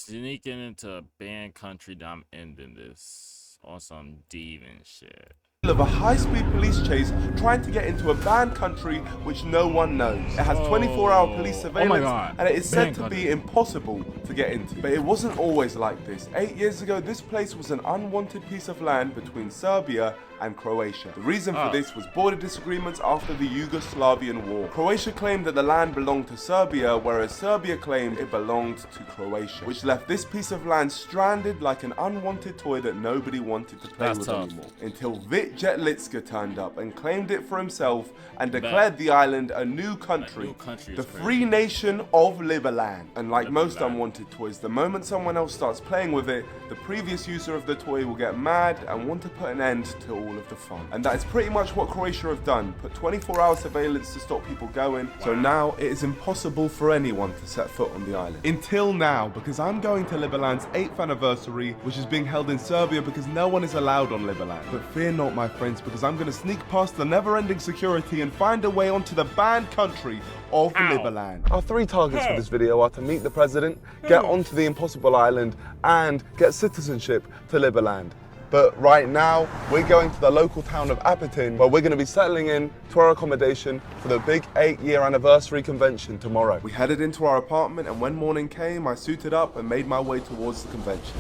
Sneaking into a banned country, I'm ending this on some demon shit. Of a high-speed police chase trying to get into a banned country which no one knows. It has 24-hour police surveillance God. and it is said Banned to country. be impossible to get into. But it wasn't always like this. 8 years ago, this place was an unwanted piece of land between Serbia and Croatia. The reason for this was border disagreements after the Yugoslavian War. Croatia claimed that the land belonged to Serbia, whereas Serbia claimed it belonged to Croatia, which left this piece of land stranded like an unwanted toy that nobody wanted to play That's with tough. anymore. Until Vit Jetlitska turned up and claimed it for himself and declared the island a new country, the free nation of Liberland. And like most unwanted toys, the moment someone else starts playing with it, the previous user of the toy will get mad and want to put an end to all of the fun. And that is pretty much what Croatia have done, put 24-hour surveillance to stop people going, so now it is impossible for anyone to set foot on the island. Until now, because I'm going to Liberland's 8th anniversary, which is being held in Serbia because no one is allowed on Liberland. But fear not, my friends, because I'm going to sneak past the never-ending security and find a way onto the banned country of Liberland. Our 3 targets for this video are to meet the president, get onto the impossible island, and get citizenship to Liberland. But right now, we're going to the local town of Apatin, where we're going to be settling in to our accommodation for the big 8-year anniversary convention tomorrow. We headed into our apartment, and when morning came, I suited up and made my way towards the convention.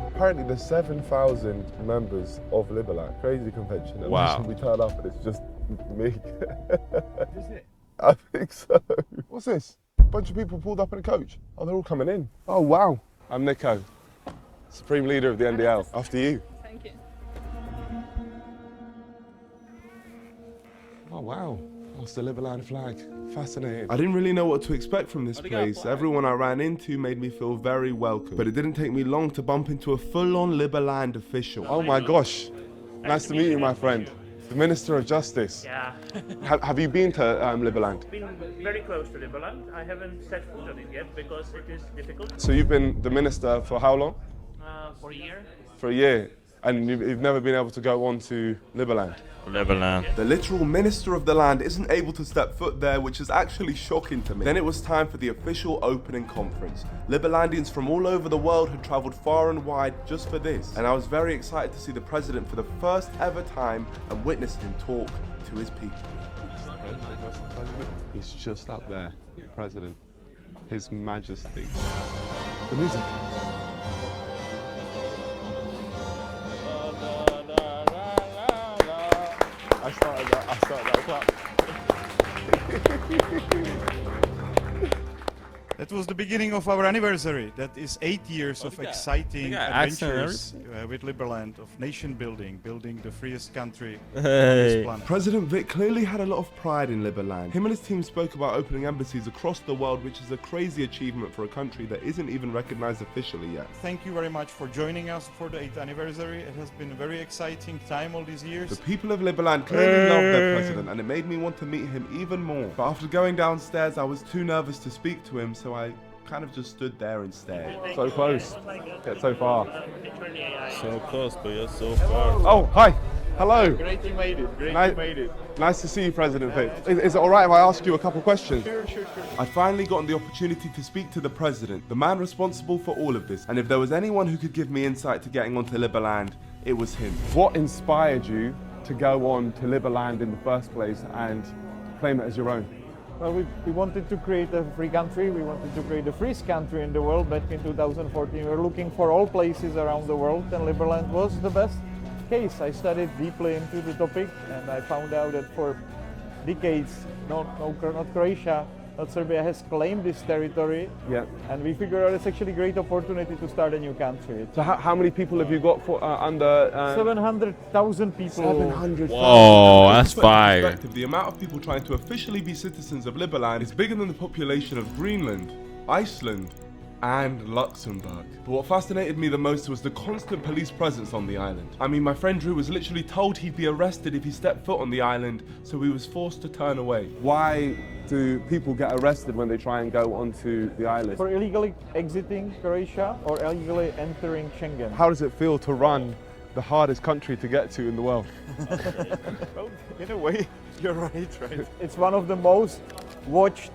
Apparently there's 7,000 members of Liberland. Crazy convention. And Wow. we turn up and it's just me. Is it? I think so. What's this? A bunch of people pulled up in a coach. Oh, they're all coming in. Oh, wow. I'm Nico, Supreme Leader of the NDL. After you. Thank you. Oh, wow. That's the Liberland flag. Fascinating. I didn't really know what to expect from this place. Everyone I ran into made me feel very welcome. But it didn't take me long to bump into a full-on Liberland official. Oh my gosh. Nice to meet you, my friend. The Minister of Justice. Yeah, Have you been to Liberland? been very close to Liberland. I haven't set foot on it yet because it is difficult So you've been the minister for how long? for a year. For a year. And you've never been able to go on to Liberland? Liberland. The literal minister of the land isn't able to step foot there, which is actually shocking to me. Then it was time for the official opening conference. Liberlandians from all over the world had travelled far and wide just for this, and I was very excited to see the president for the first ever time and witness him talk to his people. He's just up there, the president, His Majesty. The music. I started that clap. That was the beginning of our anniversary. That is 8 years of exciting adventures with Liberland, of nation building, building the freest country on this planet. President Vic clearly had a lot of pride in Liberland. Him and his team spoke about opening embassies across the world, which is a crazy achievement for a country that isn't even recognized officially yet. Thank you very much for joining us for the 8th anniversary. It has been a very exciting time all these years. The people of Liberland clearly love their president, and it made me want to meet him even more. But after going downstairs, I was too nervous to speak to him, so I kind of just stood there and stared. So close, yet so far. So close, but you're so far. Oh, hi. Hello. Great you made it, Nice to see you, President Vic. Is it all right if I ask you a couple questions? Sure. I'd finally gotten the opportunity to speak to the president, the man responsible for all of this. And if there was anyone who could give me insight to getting onto Liberland, it was him. What inspired you to go on to Liberland in the first place and claim it as your own? Well, we wanted to create a free country. We wanted to create the freest country in the world back in 2014. We were looking for all places around the world, and Liberland was the best case. I studied deeply into the topic, and I found out that for decades, not Croatia, not Serbia has claimed this territory. Yeah. And we figured out it's actually a great opportunity to start a new country. So how many people have you got for under? 700,000 people. 700,000. Whoa, that's To put it in fire. perspective, the amount of people trying to officially be citizens of Liberland is bigger than the population of Greenland, Iceland, and Luxembourg. But what fascinated me the most was the constant police presence on the island. I mean, my friend Drew was literally told he'd be arrested if he stepped foot on the island, so he was forced to turn away. Why do people get arrested when they try and go onto the island? For illegally exiting Croatia or illegally entering Schengen. How does it feel to run the hardest country to get to in the world? Well, in a way, you're right? It's one of the most watched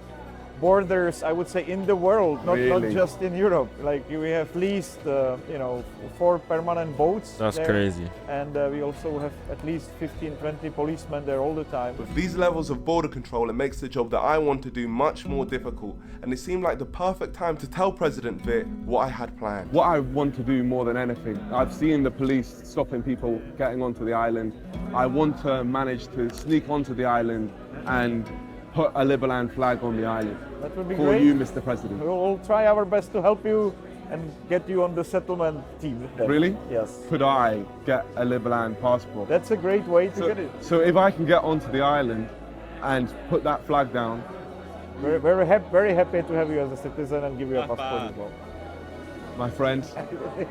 borders, I would say, in the world, not Really? just in Europe. Like we have leased, 4 permanent boats. That's there, crazy. And we also have at least 15, 20 policemen there all the time. With these levels of border control, it makes the job that I want to do much more difficult, and it seemed like the perfect time to tell President Vitt what I had planned. What I want to do more than anything, I've seen the police stopping people getting onto the island. I want to manage to sneak onto the island and put a Liberland flag on the island. That would be For great. you, Mr. President. We'll try our best to help you and get you on the settlement team. then. Really? Yes. Could I get a Liberland passport? That's a great way to get it. So if I can get onto the island and put that flag down, Very happy to have you as a citizen and give you a passport as well. my friend,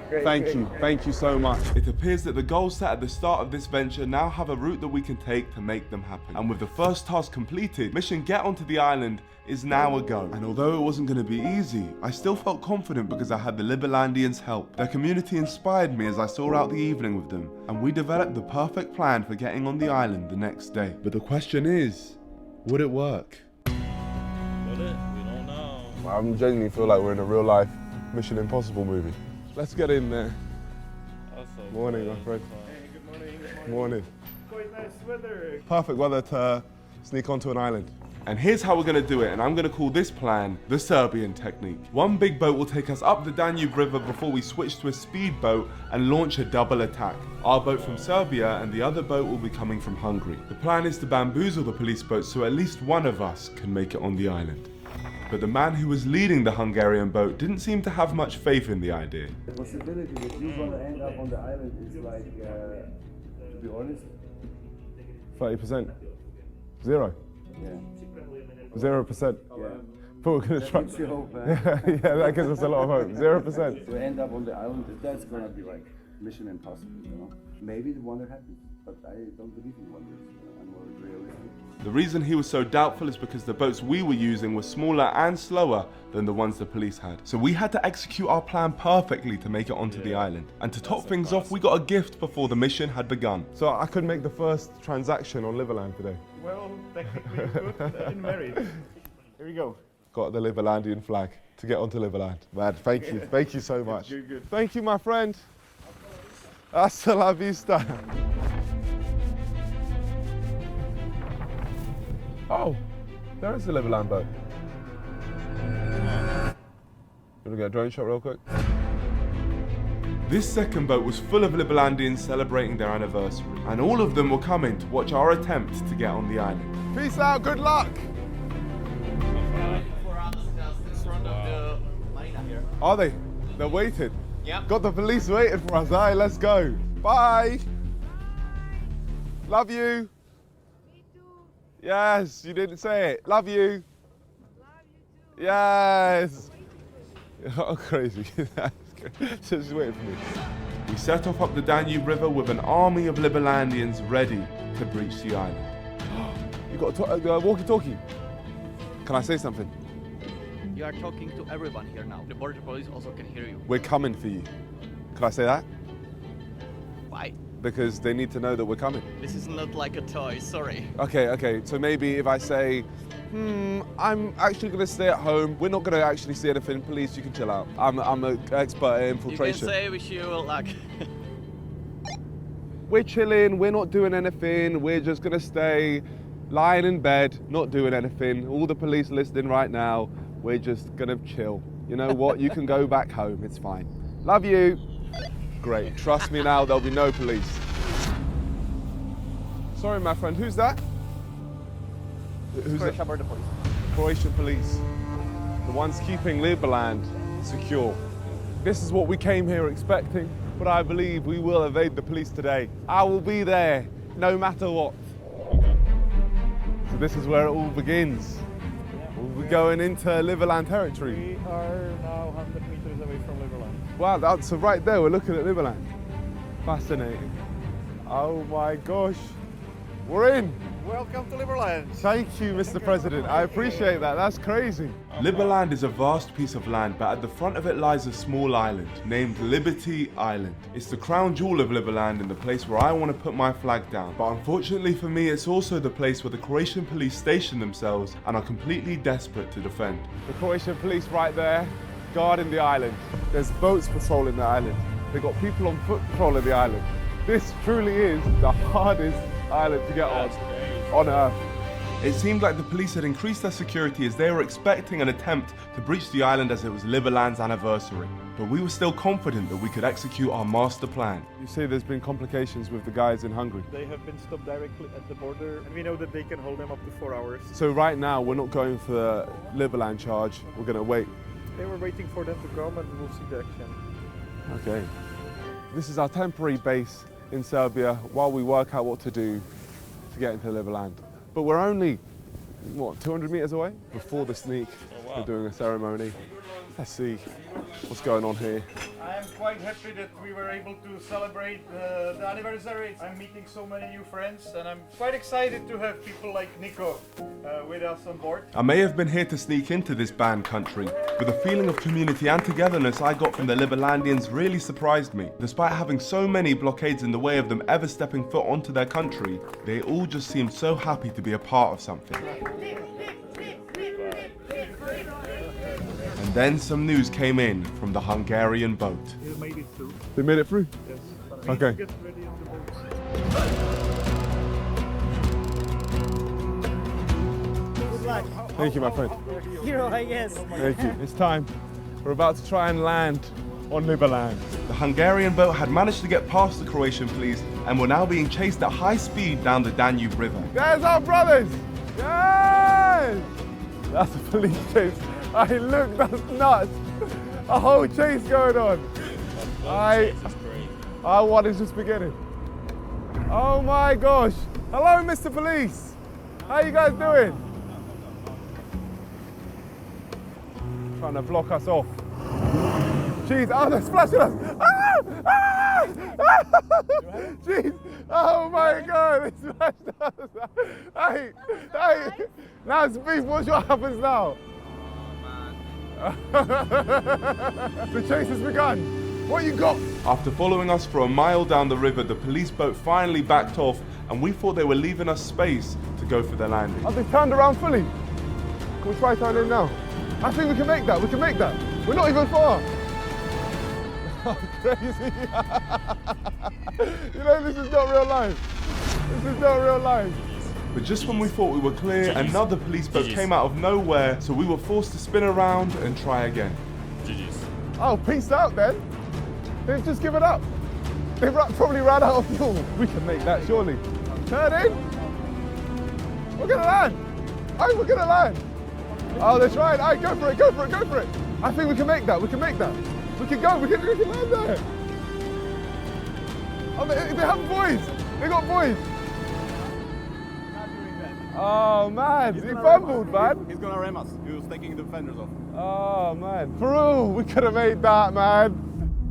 Great, thank great. you. Thank you so much. It appears that the goals set at the start of this venture now have a route that we can take to make them happen. And with the first task completed, mission Get Onto the Island is now a go. And although it wasn't going to be easy, I still felt confident because I had the Liberlandians' help. Their community inspired me as I saw out the evening with them, and we developed the perfect plan for getting on the island the next day. But the question is, would it work? We don't know. I genuinely feel like we're in a real life Mission Impossible movie. Let's get in there. Morning, my friend. Good morning. Morning. Quite nice weather. Perfect weather to sneak onto an island. And here's how we're going to do it, and I'm going to call this plan the Serbian technique. One big boat will take us up the Danube River before we switch to a speedboat and launch a double attack. Our boat from Serbia and the other boat will be coming from Hungary. The plan is to bamboozle the police boat so at least one of us can make it on the island. But the man who was leading the Hungarian boat didn't seem to have much faith in the idea. The possibility that you're gonna end up on the island is like, to be honest, 30%. Zero. yeah. 0%. Yeah. But we're gonna That try. gives you hope, Yeah, that gives us a lot of hope. 0%. To end up on the island, that's gonna be like mission impossible, you know. Maybe the wonder happens, but I don't believe in wonders. I'm more realistic. The reason he was so doubtful is because the boats we were using were smaller and slower than the ones the police had. So we had to execute our plan perfectly to make it onto the island. And to top things off, we got a gift before the mission had begun. So I could make the first transaction on Liberland today. Well, technically you could in married. Here we go. Got the Liberlandian flag to get onto Liberland. Man, thank you. Thank you so much. Good. Thank you, my friend. Hasta la vista. Oh, there is a Liberland boat. Gonna get a drone shot real quick? This second boat was full of Liberlandians celebrating their anniversary, and all of them were coming to watch our attempt to get on the island. Peace out, good luck. Are they? They're waiting. Yeah. Got the police waiting for us. Aye, let's go. Bye. Love you. Me too. Yes, you didn't say it. Love you. Love you too. Yes. Oh, crazy. Just waiting for me. We set off up the Danube River with an army of Liberlandians ready to breach the island. You got a walkie-talkie. Can I say something? You are talking to everyone here now. The border police also can hear you. We're coming for you. Can I say that? Why? Because they need to know that we're coming. This is not like a toy, sorry. Okay. So maybe if I say, I'm actually going to stay at home. We're not going to actually see anything. Police, you can chill out. I'm an expert in infiltration. You can say wish you luck. We're chilling. We're not doing anything. We're just going to stay lying in bed, not doing anything. All the police listening right now. We're just going to chill. You know what? You can go back home. It's fine. Love you. Great. Trust me now, there'll be no police. Sorry, my friend. Who's that? Who's Croatia border police. Croatian police. The ones keeping Liberland secure. This is what we came here expecting, but I believe we will evade the police today. I will be there, no matter what. So this is where it all begins. We'll be going into Liberland territory. We are now 100 meters away from Liberland. Wow, so right there, we're looking at Liberland. Fascinating. Oh my gosh. We're in. Welcome to Liberland. Thank you, Mr. President. I appreciate that. That's crazy. Liberland is a vast piece of land, but at the front of it lies a small island named Liberty Island. It's the crown jewel of Liberland and the place where I want to put my flag down. But unfortunately for me, it's also the place where the Croatian police station themselves and are completely desperate to defend. The Croatian police right there, guarding the island. There's boats patrolling the island. They've got people on foot patrolling the island. This truly is the hardest island to get on Earth. It seemed like the police had increased their security as they were expecting an attempt to breach the island as it was Liberland's anniversary. But we were still confident that we could execute our master plan. You say there's been complications with the guys in Hungary. They have been stopped directly at the border, and we know that they can hold them up to 4 hours. So right now we're not going for the Liberland charge. We're going to wait. They were waiting for them to come, and we'll see the action. Okay. This is our temporary base in Serbia while we work out what to do to get into Liberland. But we're only, what, 200 meters away? Before the sneak, we're doing a ceremony. Let's see what's going on here. I am quite happy that we were able to celebrate the anniversary. I'm meeting so many new friends, and I'm quite excited to have people like Nico with us on board. I may have been here to sneak into this banned country, but the feeling of community and togetherness I got from the Liberlandians really surprised me. Despite having so many blockades in the way of them ever stepping foot onto their country, they all just seemed so happy to be a part of something. And then some news came in from the Hungarian boat. You made it through. They made it through? Yes. Okay. Get ready on the boats. Good luck. Thank you, my friend. Hero, I guess. Thank you. It's time. We're about to try and land on Liberland. The Hungarian boat had managed to get past the Croatian police and were now being chased at high speed down the Danube River. There's our brothers! Yes! That's a police chase. Hey, look, that's nuts. A whole chase going on. Our one is just beginning. Oh my gosh. Hello, Mr. Police. How you guys doing? Trying to block us off. Jeez, oh, they're splashing us. Ah! Ah! Jeez, oh my God, they splashed us. Hey, now it's beef, what happens now? The chase has begun. What you got? After following us for a mile down the river, the police boat finally backed off and we thought they were leaving us space to go for their landing. Have they turned around fully? Can we try turning in now? I think we can make that, We're not even far. Oh, crazy. You know, this is not real life. But just when we thought we were clear, another police boat came out of nowhere, so we were forced to spin around and try again. Oh, peace out then. They've just given up. They've probably ran out of fuel. We can make that, surely. Turn in. We're gonna land. Oh, we're gonna land. Oh, they're trying. All right, go for it. I think we can make that. We can go. We can land there. Oh, they have boys. They got boys. Oh man, he fumbled, man. He's gonna ram us. He was taking the fenders off. Oh man, Peru, we could have made that, man.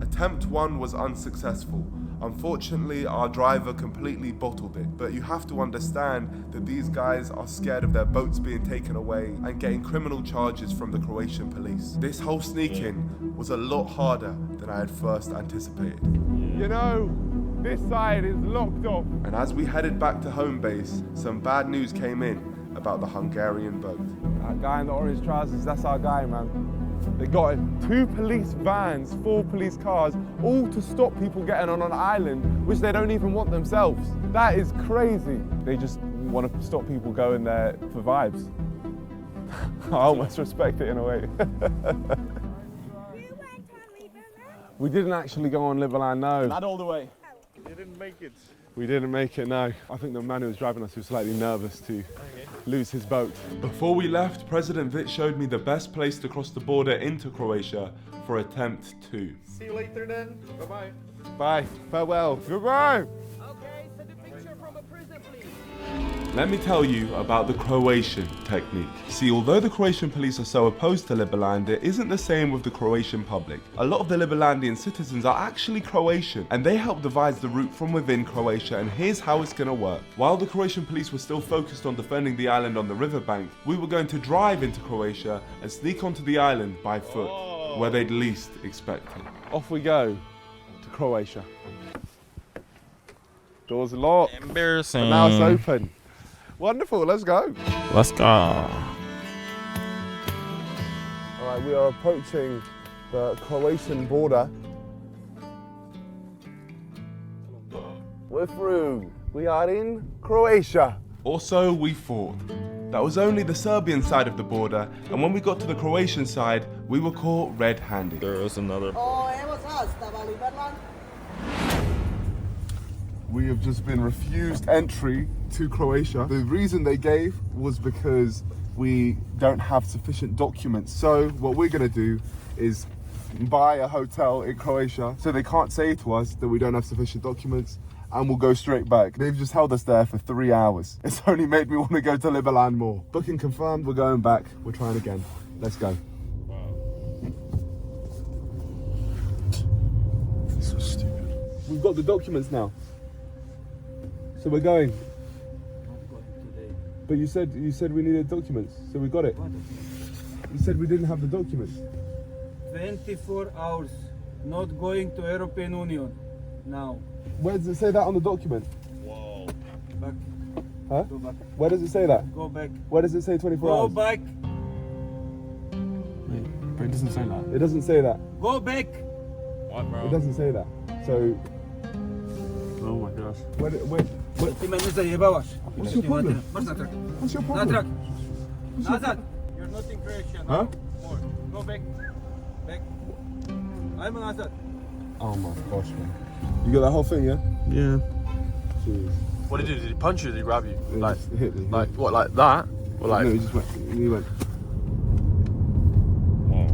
Attempt 1 was unsuccessful. Unfortunately, our driver completely bottled it. But you have to understand that these guys are scared of their boats being taken away and getting criminal charges from the Croatian police. This whole sneak-in was a lot harder than I had first anticipated. You know, this side is locked off. And as we headed back to home base, some bad news came in about the Hungarian boat. That guy in the orange trousers, that's our guy, man. They got him 2 police vans, 4 police cars, all to stop people getting on an island, which they don't even want themselves. That is crazy. They just want to stop people going there for vibes. I almost respect it in a way. We didn't actually go on Liberland, no. Not all the way. You didn't make it. We didn't make it, no. I think the man who was driving us was slightly nervous to lose his boat. Before we left, President Vic showed me the best place to cross the border into Croatia for attempt 2. See you later then. Bye-bye. Bye. Farewell. Goodbye. Okay, send a picture from a prison, please. Let me tell you about the Croatian technique. See, although the Croatian police are so opposed to Liberland, it isn't the same with the Croatian public. A lot of the Liberlandian citizens are actually Croatian, and they help devise the route from within Croatia, and here's how it's gonna work. While the Croatian police were still focused on defending the island on the riverbank, we were going to drive into Croatia and sneak onto the island by foot, where they'd least expect it. Off we go to Croatia. Doors locked. Embarrassing. But now it's open. Wonderful, let's go. Let's go. All right, we are approaching the Croatian border. We're through. We are in Croatia. Also, we fought. That was only the Serbian side of the border, and when we got to the Croatian side, we were caught red-handed. There is another. We have just been refused entry to Croatia. The reason they gave was because we don't have sufficient documents. So what we're gonna do is buy a hotel in Croatia so they can't say to us that we don't have sufficient documents, and we'll go straight back. They've just held us there for 3 hours. It's only made me want to go to Liberland more. Booking confirmed, we're going back. We're trying again. Let's go. So stupid. We've got the documents now. So we're going. But you said we needed documents, so we got it. You said we didn't have the documents. 24 hours, not going to European Union now. Where does it say that on the document? Whoa. Back. Huh? Go back. Where does it say that? Go back. Where does it say 24 Go hours? back. But it doesn't say that. It doesn't say that. Go back. What, bro? It doesn't say that. So. Oh my gosh. Ti me ne zajebavaš. What's your problem? Marš natrag. What's your problem? Natrag. Nazad. You're not in Croatia now. Huh? More. Go back. Back. Ajmo nazad. Oh my gosh, man. You got that whole thing, yeah? Yeah. Jeez. What did he do? Did he punch you or did he grab you? He Like, just hit me. like what, like that? Or like, No, he just went. He went.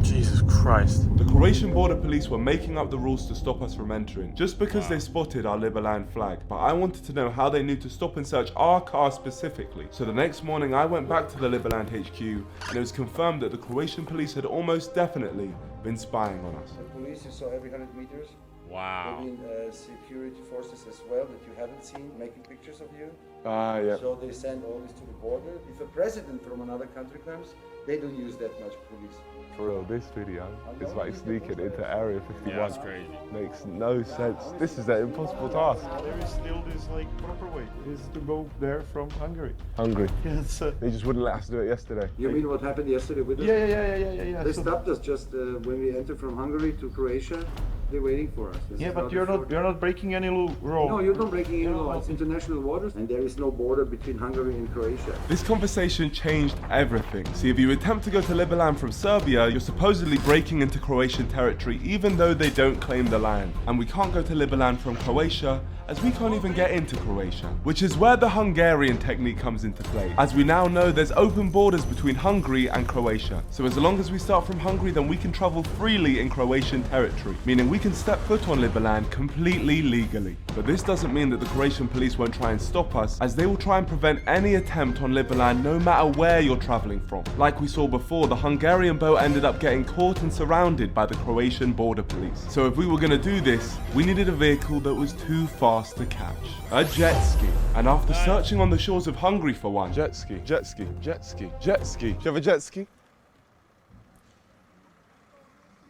Jesus Christ. The Croatian border police were making up the rules to stop us from entering, just because they spotted our Liberland flag. But I wanted to know how they knew to stop and search our car specifically. So the next morning I went back to the Liberland HQ, and it was confirmed that the Croatian police had almost definitely been spying on us. The police you saw every 100 meters. Wow. Security forces as well that you haven't seen making pictures of you. Ah, yeah. So they send all this to the border. If a president from another country comes, they don't use that much police. For real, this video is like sneaking into Area 51. Yeah, that's crazy. Makes no sense. This is an impossible task. There is still this like proper way, is to go there from Hungary. Hungry. Yes. They just wouldn't let us do it yesterday. You mean what happened yesterday with us? Yeah. They stopped us just when we entered from Hungary to Croatia. They're waiting for us. This Yeah, is but how you're not breaking any rule. No, you're not breaking any law. It's international waters, and there is no border between Hungary and Croatia. This conversation changed everything. See, if you attempt to go to Liberland from Serbia, you're supposedly breaking into Croatian territory even though they don't claim the land. And we can't go to Liberland from Croatia as we can't even get into Croatia. Which is where the Hungarian technique comes into play. As we now know, there's open borders between Hungary and Croatia. So as long as we start from Hungary, then we can travel freely in Croatian territory, meaning we can step foot on Liberland completely legally. But this doesn't mean that the Croatian police won't try and stop us, as they will try and prevent any attempt on Liberland no matter where you're traveling from. Like we saw before, the Hungarian boat ended up getting caught and surrounded by the Croatian border police. So if we were gonna do this, we needed a vehicle that was too fast to catch. A jet ski. And after searching on the shores of Hungary for one, Jet ski. Do you have a jet ski?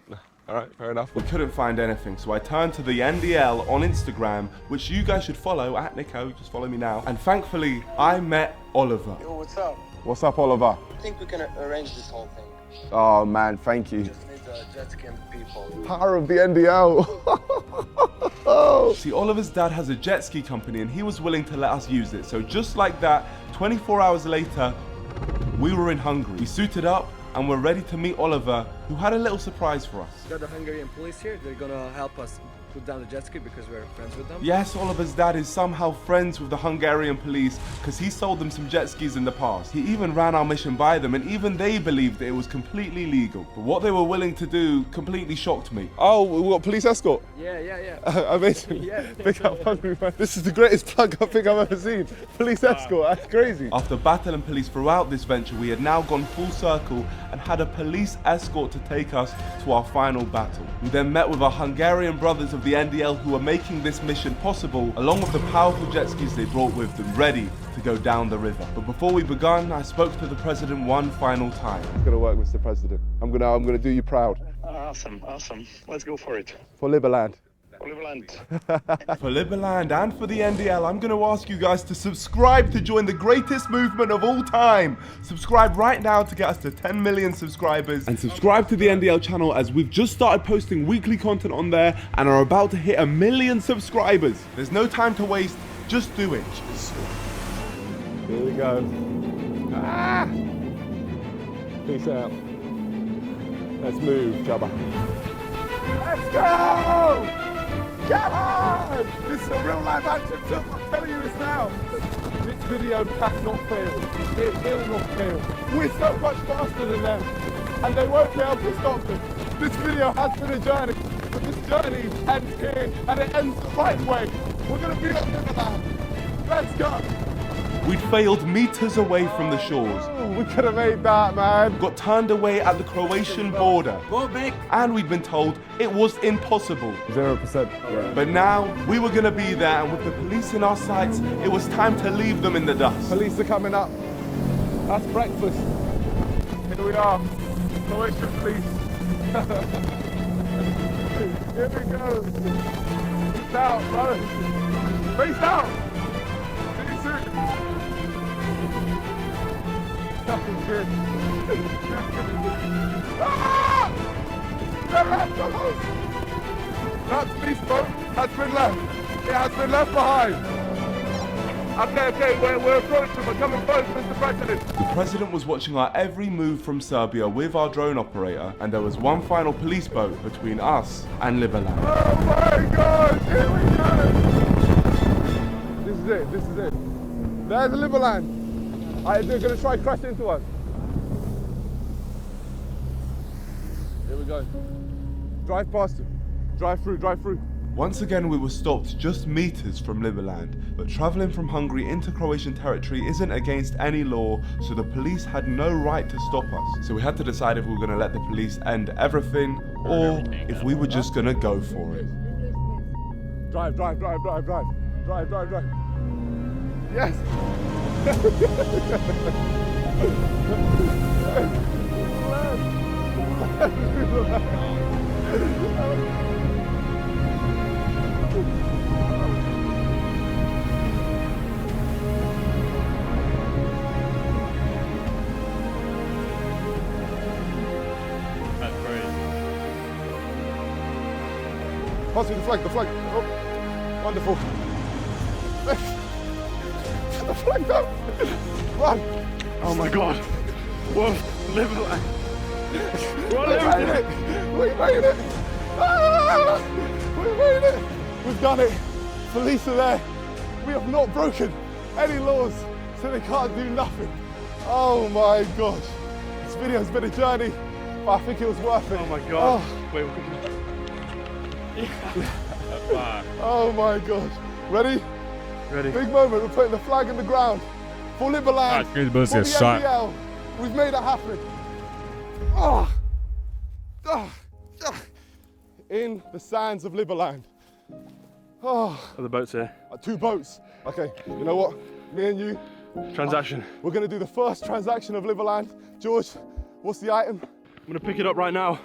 No. Alright, fair enough. we couldn't find anything, so I turned to the NDL on Instagram, which you guys should follow, @Nico, just follow me now. And thankfully, I met Oliver. Yo, what's up? What's up, Oliver? I think we can arrange this whole thing. Oh man, thank you. Just need jet ski and people. Power of the NDL. See, Oliver's dad has a jet ski company and he was willing to let us use it. So just like that, 24 hours later, we were in Hungary. We suited up and we're ready to meet Oliver who had a little surprise for us. Got the Hungarian police here. They're gonna help us put down the jet ski because we're friends with them. Yes, Oliver's dad is somehow friends with the Hungarian police because he sold them some jet skis in the past. He even ran our mission by them, and even they believed that it was completely legal. But what they were willing to do completely shocked me. Oh, we got police escort? Yeah. Amazing. Yeah. Big up Hungary, man. This is the greatest plug I think I've ever seen. Police escort, that's crazy. After battling police throughout this venture, we had now gone full circle and had a police escort to take us to our final battle. We then met with our Hungarian brothers of the NDL who were making this mission possible, along with the powerful jet skis they brought with them, ready to go down the river. But before we begun, I spoke to the president one final time. It's gonna work, Mr. President. I'm gonna do you proud. Awesome. Let's go for it. For Liberland. For Liberland and for the NDL, I'm going to ask you guys to subscribe to join the greatest movement of all time. Subscribe right now to get us to 10 million subscribers. And subscribe to the NDL channel as we've just started posting weekly content on there and are about to hit 1 million subscribers. There's no time to waste, just do it. Here we go. Peace out. Let's move, Jabba. Let's go! Come on! This is a real life action film, I'm telling you this now. This video cannot fail. It will not fail. We're so much faster than them, and they won't be able to stop us. This video has been a journey, but this journey ends here, and it ends the right way. We're going to be on Liberland. Let's go! We'd failed meters away from the shores. We could have made that, man. Got turned away at the Croatian border. Go back. And we'd been told it was impossible. 0%. But now, we were gonna be there, and with the police in our sights, it was time to leave them in the dust. Police are coming up. That's breakfast. Here we are. Croatian police. Here we go. Peace out, brother. Peace out. See you soon. Nothing good. Ah! They're left us! That police boat has been left. It has been left behind. Okay, we're approaching. We're coming close, Mr. President. The president was watching our every move from Serbia with our drone operator, and there was one final police boat between us and Liberland. Oh my God! Here we go! This is it. There's Liberland. They're going to try to crash into us. Here we go. Drive past them. Drive through. Once again, we were stopped just meters from Liberland, but traveling from Hungary into Croatian territory isn't against any law, so the police had no right to stop us. So we had to decide if we were going to let the police end everything, or if we were just going to go for it. Drive. Yes. That's crazy. Pass me the flag. Oh, wonderful. The flag's up. Run. Oh my God. Whoa, Liberland. We made it. Ah! We made it. We've done it. Police are there. We have not broken any laws, so they can't do nothing. Oh my gosh. This video's been a journey, but I think it was worth it. Oh my God. Oh. Wait, Oh my gosh. Ready? Ready. Big moment. We're putting the flag in the ground for Liberland. For the NDL. We've made it happen. In the sands of Liberland. Are the boats here? 2 boats. Okay, you know what? Me and you. Transaction. We're going to do the first transaction of Liberland. George, what's the item? I'm going to pick it up right now.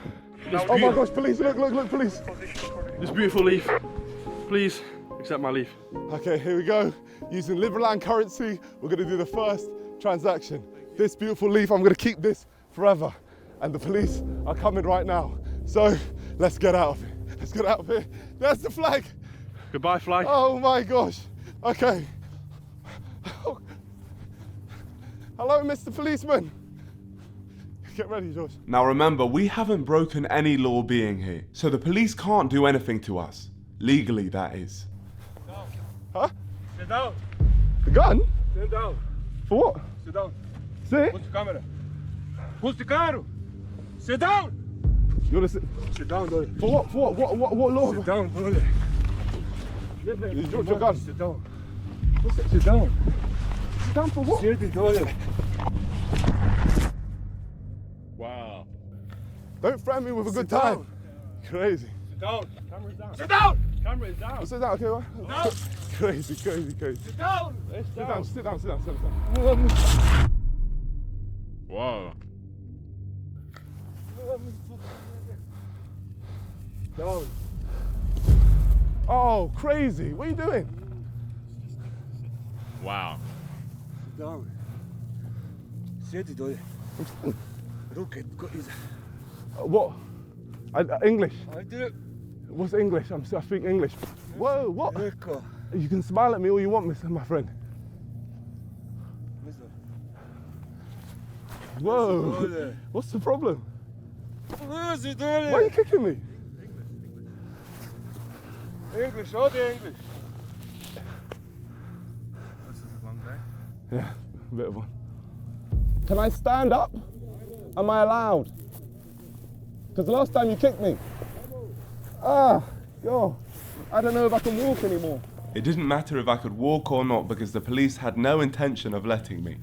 Oh my gosh, police, look, police. This beautiful leaf. Please accept my leaf. Okay, here we go. Using Liberland currency, we're going to do the first transaction. This beautiful leaf, I'm going to keep this forever. And the police are coming right now. So let's get out of here. There's the flag. Goodbye, flag. Oh my gosh. Okay. Hello, Mr. Policeman. Get ready, George. Now remember, we haven't broken any law being here, so the police can't do anything to us. Legally, that is. Huh? Sit down. The gun? Sit down. For what? Sit down. Sit. Put the camera. Put the camera. Sit down. You're the Sit down, Dolly. For what? For what? What law? Sit down, Dolly. You dropped your gun. Sit down. Sit down. Sit down for what? Sit down. Wow. Don't threaten me with a good Sit time. down. Crazy. Sit down. Camera's down. Sit down. Camera is down. Sit down, okay, right? Sit down. Crazy. Sit down. Sit down. Whoa. Down. Oh, crazy. What are you doing? Wow. Sit down. Sit down. What? English. I do it. What's English? I speak English. Whoa, what? You can smile at me all you want, my friend. Whoa. What's the problem? Why are you kicking me? English, all the English. This is a long day. Yeah, a bit of one. Can I stand up? Am I allowed? Because last time you kicked me. Ah, God. I don't know if I can walk anymore. It didn't matter if I could walk or not because the police had no intention of letting me.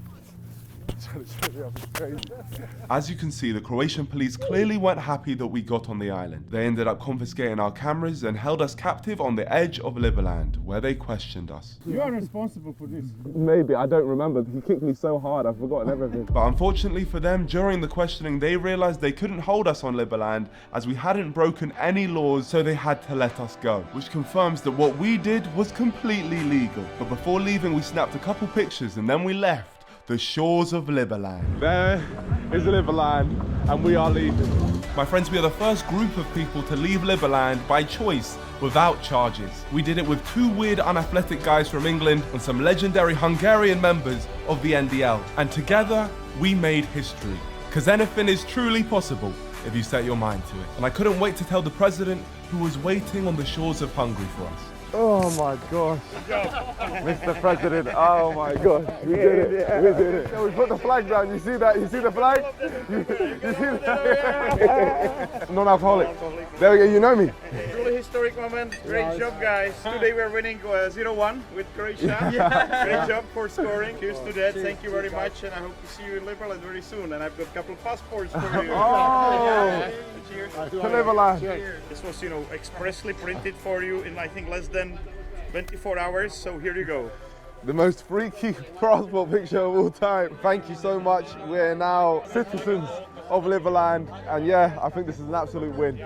As you can see, the Croatian police clearly weren't happy that we got on the island. They ended up confiscating our cameras and held us captive on the edge of Liberland, where they questioned us. You are responsible for this. Maybe, I don't remember. He kicked me so hard, I've forgotten everything. But unfortunately for them, during the questioning, they realized they couldn't hold us on Liberland as we hadn't broken any laws, so they had to let us go, which confirms that what we did was completely legal. But before leaving, we snapped a couple pictures and then we left the shores of Liberland. There is Liberland, and we are leaving. My friends, we are the first group of people to leave Liberland by choice, without charges. We did it with two weird unathletic guys from England and some legendary Hungarian members of the NDL. And together, we made history. Because anything is truly possible if you set your mind to it. And I couldn't wait to tell the president, who was waiting on the shores of Hungary for us. Oh my gosh. Mr. President, oh my gosh. We did it. We did it. We put the flag down. You see that? You see the flag? You see that? Non-alcoholic. There we go. You know me. Truly historic moment. Great job, guys. Today we're winning 0-1 with Croatia. Great job for scoring. Cheers to that. Thank you very much, and I hope to see you in Liberland very soon. And I've got a couple of passports for you. Oh. Cheers. To Liberland. This was, expressly printed for you in I think less than 24 hours. So here you go. The most freaky passport picture of all time. Thank you so much. We're now citizens of Liberland, and yeah, I think this is an absolute win.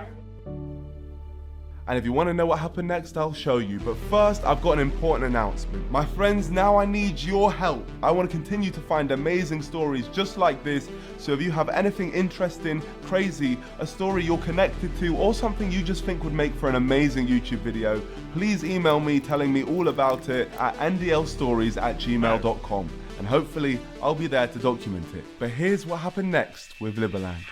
And if you want to know what happened next, I'll show you. But first, I've got an important announcement. My friends, now I need your help. I want to continue to find amazing stories just like this. So if you have anything interesting, crazy, a story you're connected to, or something you just think would make for an amazing YouTube video, please email me telling me all about it at ndlstories@gmail.com. And hopefully, I'll be there to document it. But here's what happened next with Liberland.